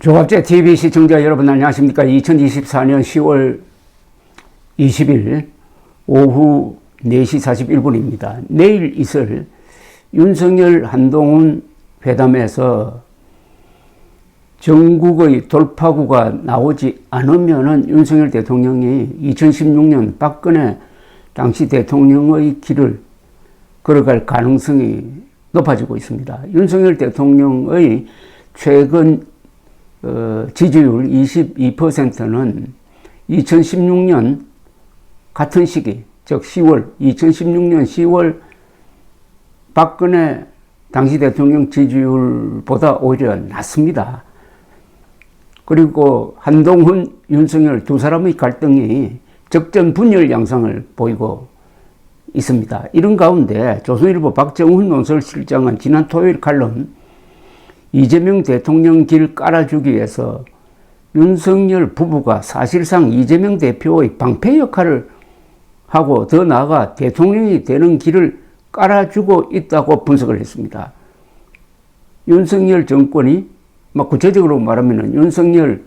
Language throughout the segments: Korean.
조갑제 TV 시청자 여러분 안녕하십니까? 2024년 10월 20일 오후 4시 41분입니다. 내일 있을 윤석열 한동훈 회담에서 전국의 돌파구가 나오지 않으면은 윤석열 대통령이 2016년 박근혜 당시 대통령의 길을 걸어갈 가능성이 높아지고 있습니다. 윤석열 대통령의 최근 지지율 22%는 2016년 같은 시기, 즉 2016년 10월 박근혜 당시 대통령 지지율보다 오히려 낮습니다. 그리고 한동훈, 윤석열 두 사람의 갈등이 적전 분열 양상을 보이고 있습니다. 이런 가운데 조선일보 박정훈 논설실장은 지난 토요일 칼럼 이재명 대통령 길 깔아주기 위해서 윤석열 부부가 사실상 이재명 대표의 방패 역할을 하고 더 나아가 대통령이 되는 길을 깔아주고 있다고 분석을 했습니다. 윤석열 정권이 구체적으로 말하면 윤석열,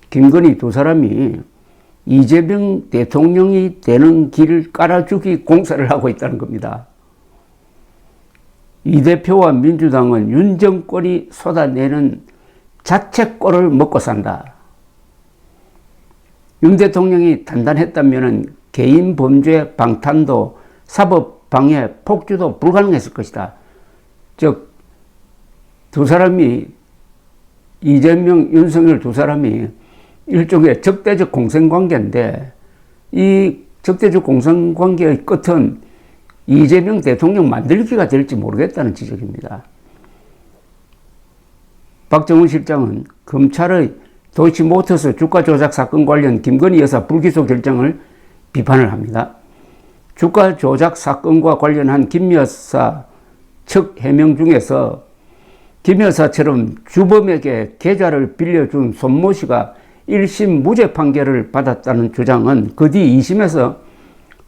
김건희 두 사람이 이재명 대통령이 되는 길을 깔아주기 공사를 하고 있다는 겁니다. 이 대표와 민주당은 윤 정권이 쏟아내는 자책골을 먹고 산다. 윤 대통령이 단단했다면 개인 범죄 방탄도 사법 방해 폭주도 불가능했을 것이다. 즉 두 사람이 이재명, 윤석열 두 사람이 일종의 적대적 공생관계인데 이 적대적 공생관계의 끝은 이재명 대통령 만들기가 될지 모르겠다는 지적입니다. 박정훈 실장은 검찰의 도이치모터스 주가 조작 사건 관련 김건희 여사 불기소 결정을 비판을 합니다. 주가 조작 사건과 관련한 김 여사 측 해명 중에서 김 여사처럼 주범에게 계좌를 빌려준 손모 씨가 1심 무죄 판결을 받았다는 주장은 그 뒤 2심에서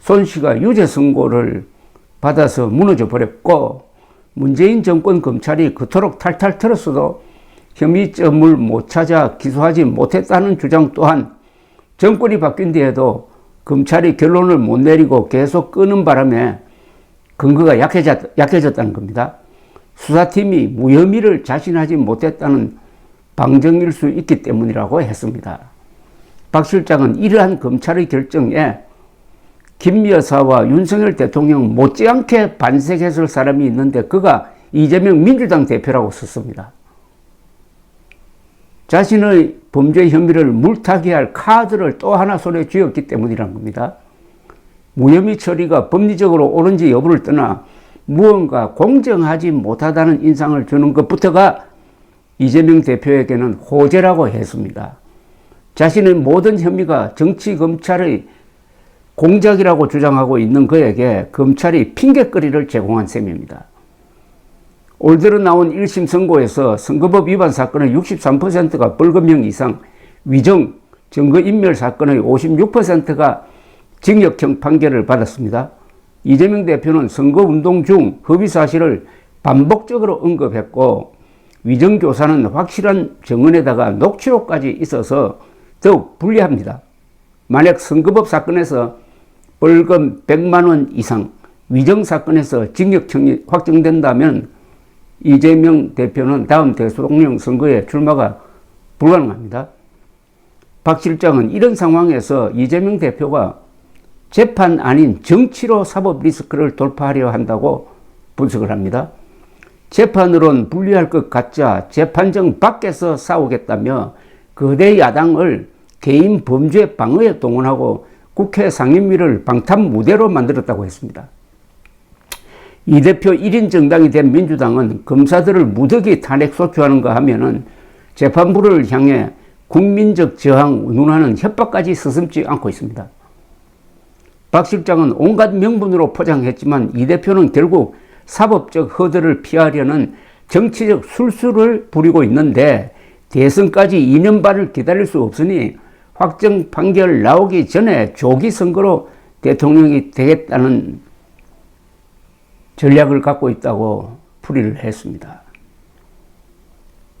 손 씨가 유죄 선고를 받아서 무너져 버렸고 문재인 정권 검찰이 그토록 탈탈 털었어도 혐의점을 못 찾아 기소하지 못했다는 주장 또한 정권이 바뀐 뒤에도 검찰이 결론을 못 내리고 계속 끄는 바람에 근거가 약해졌다는 겁니다. 수사팀이 무혐의를 자신하지 못했다는 방정일 수 있기 때문이라고 했습니다. 박 실장은 이러한 검찰의 결정에 김 여사와 윤석열 대통령 못지않게 반색했을 사람이 있는데 그가 이재명 민주당 대표라고 썼습니다. 자신의 범죄 혐의를 물타기 할 카드를 또 하나 손에 쥐었기 때문이란 겁니다. 무혐의 처리가 법리적으로 옳은지 여부를 떠나 무언가 공정하지 못하다는 인상을 주는 것부터가 이재명 대표에게는 호재라고 했습니다. 자신의 모든 혐의가 정치 검찰의 공작이라고 주장하고 있는 그에게 검찰이 핑계거리를 제공한 셈입니다. 올 들어 나온 1심 선고에서 선거법 위반 사건의 63%가 벌금형 이상, 위정, 증거인멸 사건의 56%가 징역형 판결을 받았습니다. 이재명 대표는 선거운동 중 허위 사실을 반복적으로 언급했고 위정교사는 확실한 정언에다가 녹취록까지 있어서 더욱 불리합니다. 만약 선거법 사건에서 벌금 100만 원 이상, 위정 사건에서 징역형이 확정된다면 이재명 대표는 다음 대통령 선거에 출마가 불가능합니다. 박 실장은 이런 상황에서 이재명 대표가 재판 아닌 정치로 사법 리스크를 돌파하려 한다고 분석을 합니다. 재판으론 불리할 것 같자 재판정 밖에서 싸우겠다며 거대 야당을 개인 범죄 방어에 동원하고 국회 상임위를 방탄 무대로 만들었다고 했습니다. 이 대표 1인 정당이 된 민주당은 검사들을 무더기 탄핵 소추하는가 하면은 재판부를 향해 국민적 저항 운운하는 협박까지 서슴지 않고 있습니다. 박 실장은 온갖 명분으로 포장했지만 이 대표는 결국 사법적 허들을 피하려는 정치적 술수를 부리고 있는데 대선까지 2년 반을 기다릴 수 없으니 확정 판결 나오기 전에 조기 선거로 대통령이 되겠다는 전략을 갖고 있다고 풀이를 했습니다.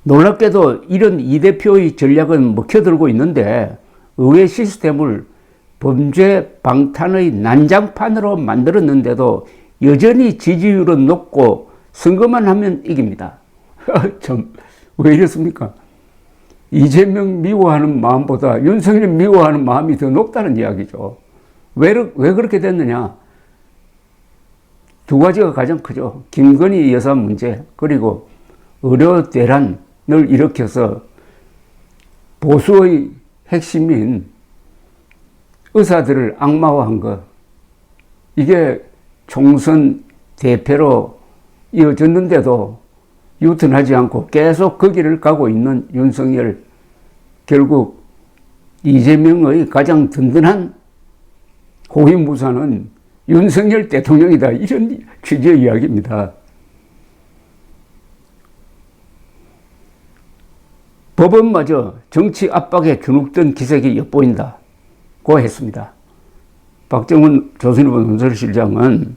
놀랍게도 이런 이 대표의 전략은 먹혀들고 있는데 의회 시스템을 범죄 방탄의 난장판으로 만들었는데도 여전히 지지율은 높고 선거만 하면 이깁니다. 참, 왜 이렇습니까? 이재명 미워하는 마음보다 윤석열 미워하는 마음이 더 높다는 이야기죠. 왜 그렇게 됐느냐? 두 가지가 가장 크죠. 김건희 여사 문제, 그리고 의료 대란을 일으켜서 보수의 핵심인 의사들을 악마화한 것. 이게 총선 대패로 이어졌는데도 유턴하지 않고 계속 그 길을 가고 있는 윤석열, 결국 이재명의 가장 든든한 호위무사는 윤석열 대통령이다. 이런 취지의 이야기입니다. 법원마저 정치 압박에 주눅든 기색이 엿보인다고 했습니다. 박정훈 조선일보 논설실장은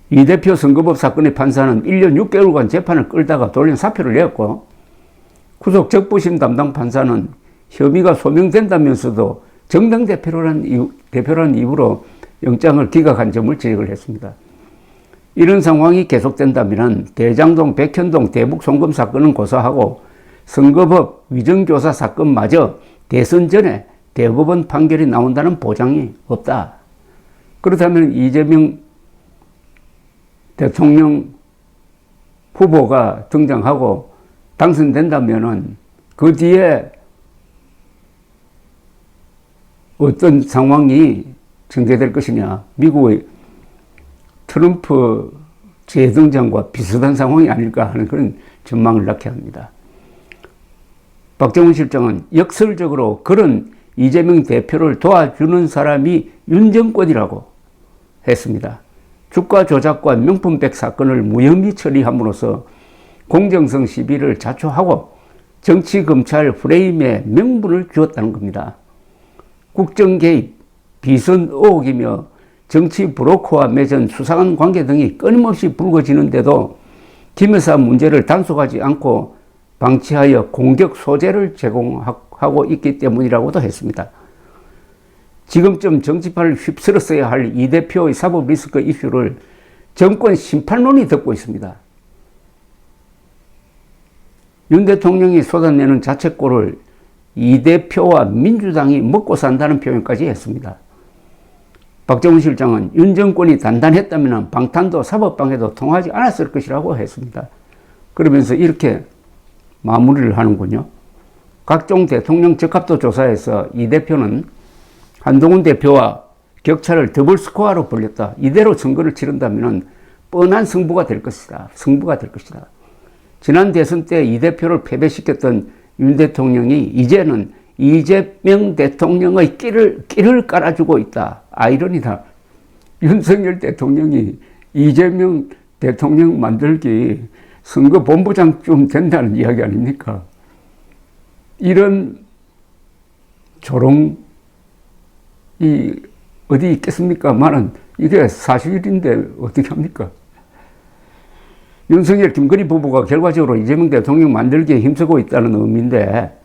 이 대표 선거법 사건의 판사는 1년 6개월간 재판을 끌다가 돌연 사표를 내었고, 구속 적부심 담당 판사는 혐의가 소명된다면서도 정당 대표라는 이유로 영장을 기각한 점을 지적을 했습니다. 이런 상황이 계속된다면 대장동, 백현동 대북 송금 사건은 고사하고 선거법 위정교사 사건마저 대선 전에 대법원 판결이 나온다는 보장이 없다. 그렇다면 이재명 대통령 후보가 등장하고 당선된다면은 그 뒤에 어떤 상황이 전개될 것이냐. 미국의 트럼프 재등장과 비슷한 상황이 아닐까 하는 그런 전망을 낳게 합니다. 박정훈 실장은 역설적으로 그런 이재명 대표를 도와주는 사람이 윤 정권이라고 했습니다. 주가 조작과 명품백 사건을 무혐의 처리함으로써 공정성 시비를 자초하고 정치 검찰 프레임에 명분을 주었다는 겁니다. 국정 개입, 비선 의혹이며 정치 브로커와 맺은 수상한 관계 등이 끊임없이 불거지는데도 김 여사 문제를 단속하지 않고 방치하여 공격 소재를 제공하고 있기 때문이라고도 했습니다. 지금쯤 정치판을 휩쓸었어야 할 이 대표의 사법 리스크 이슈를 정권 심판론이 덮고 있습니다. 윤 대통령이 쏟아내는 자책골을 이 대표와 민주당이 먹고 산다는 표현까지 했습니다. 박정훈 실장은 윤 정권이 단단했다면 방탄도 사법방해도 통하지 않았을 것이라고 했습니다. 그러면서 이렇게 마무리를 하는군요. 각종 대통령 적합도 조사에서 이 대표는 한동훈 대표와 격차를 더블 스코어로 벌렸다. 이대로 선거를 치른다면 뻔한 승부가 될 것이다. 지난 대선 때 이 대표를 패배시켰던 윤 대통령이 이제는 이재명 대통령의 끼를 깔아주고 있다. 아이러니다. 윤석열 대통령이 이재명 대통령 만들기 선거 본부장쯤 된다는 이야기 아닙니까? 이런 조롱이 어디 있겠습니까만은 이게 사실인데 어떻게 합니까? 윤석열, 김건희 부부가 결과적으로 이재명 대통령 만들기에 힘쓰고 있다는 의미인데,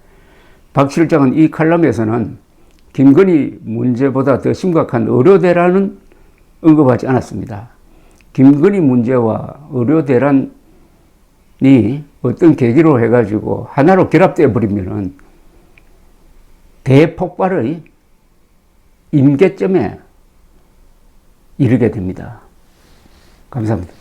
박 실장은 이 칼럼에서는 김건희 문제보다 더 심각한 의료 대란은 언급하지 않았습니다. 김건희 문제와 의료 대란이 어떤 계기로 해가지고 하나로 결합되어 버리면은 대폭발의 임계점에 이르게 됩니다. 감사합니다.